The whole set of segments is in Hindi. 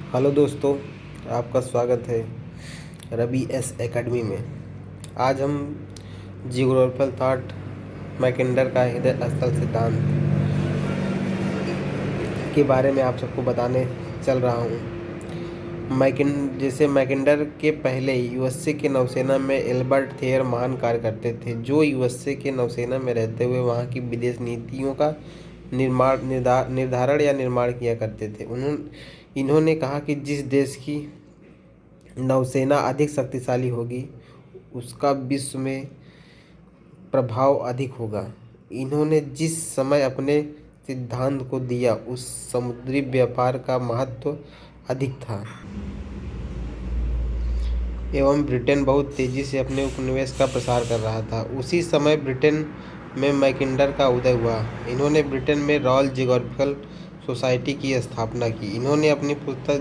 हेलो दोस्तों, आपका स्वागत है रवि एस एकेडमी में। आज हम जियोग्राफिकल थॉट मैकेंडर का हृदय स्थल सिद्धांत के बारे में आप सबको बताने चल रहा हूँ। मैकेंडर के पहले यूएसए के नौसेना में एल्बर्ट थेयर महान कार्य करते थे, जो यूएसए के नौसेना में रहते हुए वहाँ की विदेश नीतियों का निर्धारण या निर्माण किया करते थे। इन्होंने कहा कि जिस देश की नौसेना अधिक शक्तिशाली होगी उसका विश्व में प्रभाव अधिक होगा। इन्होंने जिस समय अपने सिद्धांत को दिया उस समुद्री व्यापार का महत्व अधिक था एवं ब्रिटेन बहुत तेजी से अपने उपनिवेश का प्रसार कर रहा था। उसी समय ब्रिटेन में मैकेंडर का उदय हुआ। इन्होंने ब्रिटेन में रॉयल जियोग्राफिकल सोसाइटी की स्थापना की। इन्होंने अपनी पुस्तक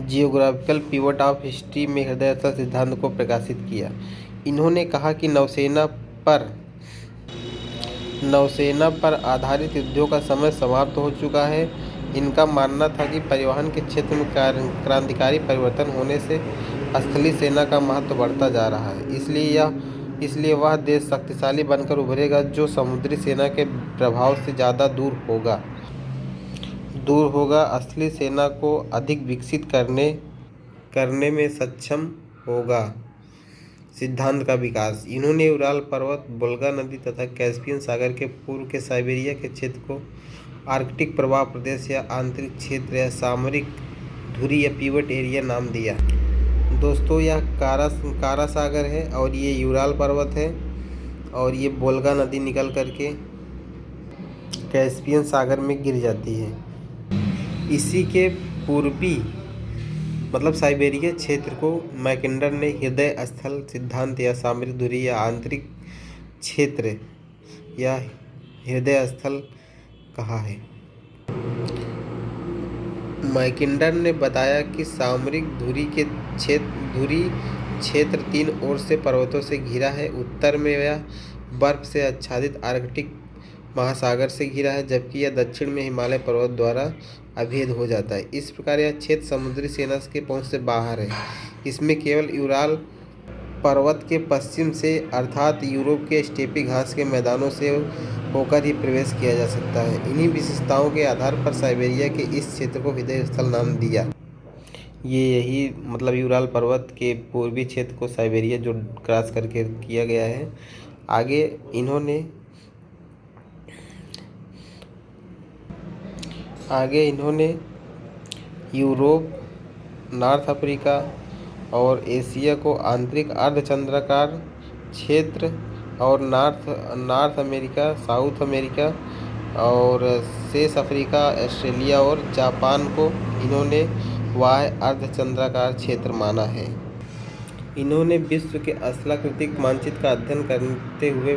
जियोग्राफिकल पिवट ऑफ हिस्ट्री में हृदय स्थल सिद्धांत को प्रकाशित किया। इन्होंने कहा कि नौसेना पर आधारित युद्धों का समय समाप्त हो चुका है। इनका मानना था कि परिवहन के क्षेत्र में क्रांतिकारी परिवर्तन होने से स्थलीय सेना का महत्व बढ़ता जा रहा है। इसलिए वह देश शक्तिशाली बनकर उभरेगा जो समुद्री सेना के प्रभाव से ज़्यादा दूर होगा, स्थलीय सेना को अधिक विकसित करने में सक्षम होगा। सिद्धांत का विकास। इन्होंने उराल पर्वत, वोल्गा नदी तथा कैस्पियन सागर के पूर्व के साइबेरिया के क्षेत्र को आर्कटिक प्रवाह प्रदेश या आंतरिक क्षेत्र या सामरिक धुरी या पिवट एरिया नाम दिया। दोस्तों, यह कारा सागर है और ये यूराल पर्वत है और ये वोल्गा नदी निकल करके कैस्पियन सागर में गिर जाती है। इसी के पूर्वी साइबेरिया क्षेत्र को मैकेंडर ने हृदय स्थल सिद्धांत या सामरिक धुरी या आंतरिक क्षेत्र या हृदय स्थल कहा है। मैकेंडर ने बताया कि सामरिक धुरी क्षेत्र 3 ओर से पर्वतों से घिरा है। उत्तर में यह बर्फ से आच्छादित आर्कटिक महासागर से घिरा है, जबकि यह दक्षिण में हिमालय पर्वत द्वारा अभेद हो जाता है। इस प्रकार यह क्षेत्र समुद्री सेना के पहुंच से बाहर है। इसमें केवल यूराल पर्वत के पश्चिम से अर्थात यूरोप के स्टेपी घास के मैदानों से होकर ही प्रवेश किया जा सकता है। इन्हीं विशेषताओं के आधार पर साइबेरिया के इस क्षेत्र को हृदय स्थल नाम दिया। यही यूराल पर्वत के पूर्वी क्षेत्र को साइबेरिया जो क्रॉस करके किया गया है। आगे इन्होंने यूरोप, नॉर्थ अफ्रीका और एशिया को आंतरिक अर्धचंद्राकार क्षेत्र और नॉर्थ अमेरिका, साउथ अमेरिका और शेष अफ्रीका, ऑस्ट्रेलिया और जापान को इन्होंने बाह्य अर्धचंद्राकार क्षेत्र माना है। इन्होंने विश्व के स्थलाकृतिक मानचित्र का अध्ययन करते हुए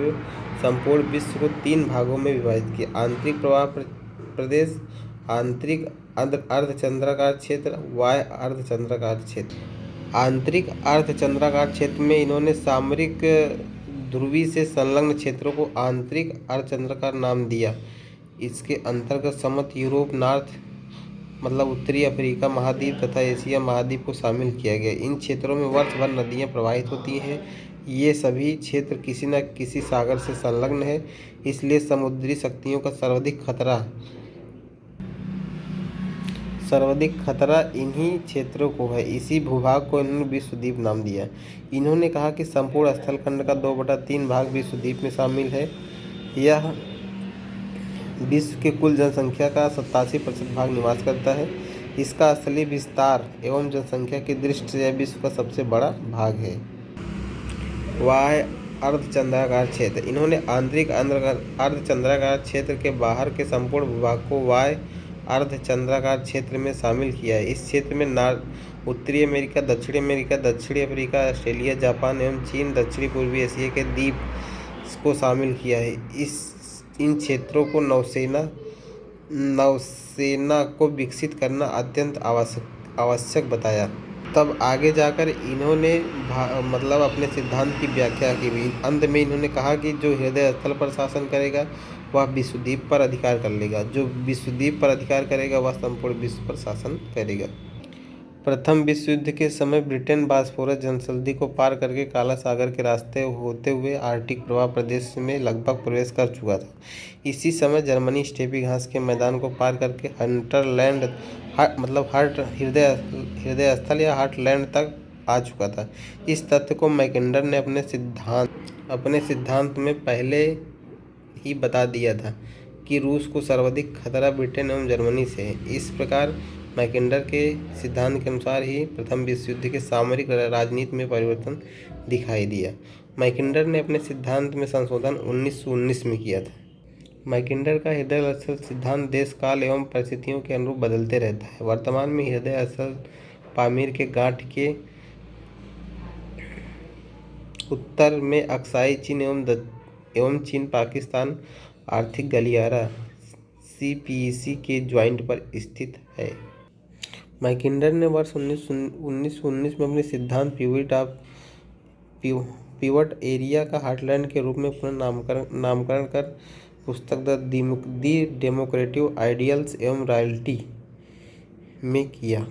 संपूर्ण विश्व को 3 भागों में विभाजित किया: आंतरिक प्रवाह प्रदेश, आंतरिक अर्धचंद्राकार क्षेत्र, बाह्य अर्धचंद्राकार क्षेत्र। आंतरिक अर्धचंद्राकार क्षेत्र में इन्होंने सामरिक ध्रुवी से संलग्न क्षेत्रों को आंतरिक अर्धचंद्राकार नाम दिया। इसके अंतर्गत समस्त यूरोप, नॉर्थ उत्तरी अफ्रीका महाद्वीप तथा एशिया महाद्वीप को शामिल किया गया। इन क्षेत्रों में वर्ष भर नदियाँ प्रवाहित होती हैं। ये सभी क्षेत्र किसी न किसी सागर से संलग्न है, इसलिए समुद्री शक्तियों का सर्वाधिक खतरा इन्हीं क्षेत्रों को है। इसी भूभाग को इन्होंने विश्वद्वीप नाम दिया। इन्होंने कहा कि संपूर्ण स्थलखंड का 2/3 भाग विश्वद्वीप में शामिल है। यह विश्व के कुल जनसंख्या का 87% भाग निवास करता है। इसका स्थलीय विस्तार एवं जनसंख्या की दृष्टि से यह विश्व का सबसे बड़ा भाग है। बाह्य अर्धचंद्राकार क्षेत्र। इन्होंने आंतरिक अर्धचंद्राकार क्षेत्र के बाहर के संपूर्ण भूभाग को बाह्य अर्धचंद्राकार क्षेत्र में शामिल किया है। इस क्षेत्र में उत्तरी अमेरिका, दक्षिणी अमेरिका, दक्षिणी अफ्रीका, ऑस्ट्रेलिया, जापान एवं चीन, दक्षिणी पूर्वी एशिया के द्वीप को शामिल किया है। इन क्षेत्रों को नौसेना को विकसित करना अत्यंत आवश्यक बताया। तब आगे जाकर इन्होंने अपने सिद्धांत की व्याख्या की भी। अंत में इन्होंने कहा कि जो हृदय स्थल पर शासन करेगा वह विश्वद्वीप पर अधिकार कर लेगा। जो विश्वद्वीप पर अधिकार करेगा वह संपूर्ण विश्व पर शासन करेगा। प्रथम विश्व युद्ध के समय ब्रिटेन बॉस्फोरस जनसंधि को पार करके काला सागर के रास्ते होते हुए आर्कटिक प्रवाह प्रदेश में लगभग प्रवेश कर चुका था। इसी समय जर्मनी स्टेपी घास के मैदान को पार करके हंटरलैंड मतलब हृदय स्थल या हार्टलैंड तक आ चुका था। इस तथ्य को मैकेंडर ने अपने सिद्धांत में पहले ही बता दिया था कि रूस को सर्वाधिक खतरा ब्रिटेन एवं जर्मनी से है। इस प्रकार मैकेंडर के सिद्धांत के अनुसार ही प्रथम विश्व युद्ध के सामरिक राजनीति में परिवर्तन दिखाई दिया। मैकेंडर ने अपने सिद्धांत में संशोधन 1919 में किया था। मैकेंडर का हृदय स्थल सिद्धांत देश काल एवं परिस्थितियों के अनुरूप बदलते रहता है। वर्तमान में हृदय स्थल पामीर के गांठ के उत्तर में अक्साई चीन एवं चीन पाकिस्तान आर्थिक गलियारा CPEC के ज्वाइंट पर स्थित है। मैकेंडर ने वर्ष 1919 में अपने सिद्धांत पिवट एरिया का हार्टलैंड के रूप में पुनः नामकरण कर पुस्तक द डेमोक्रेटिक आइडियल्स एवं रॉयल्टी में किया।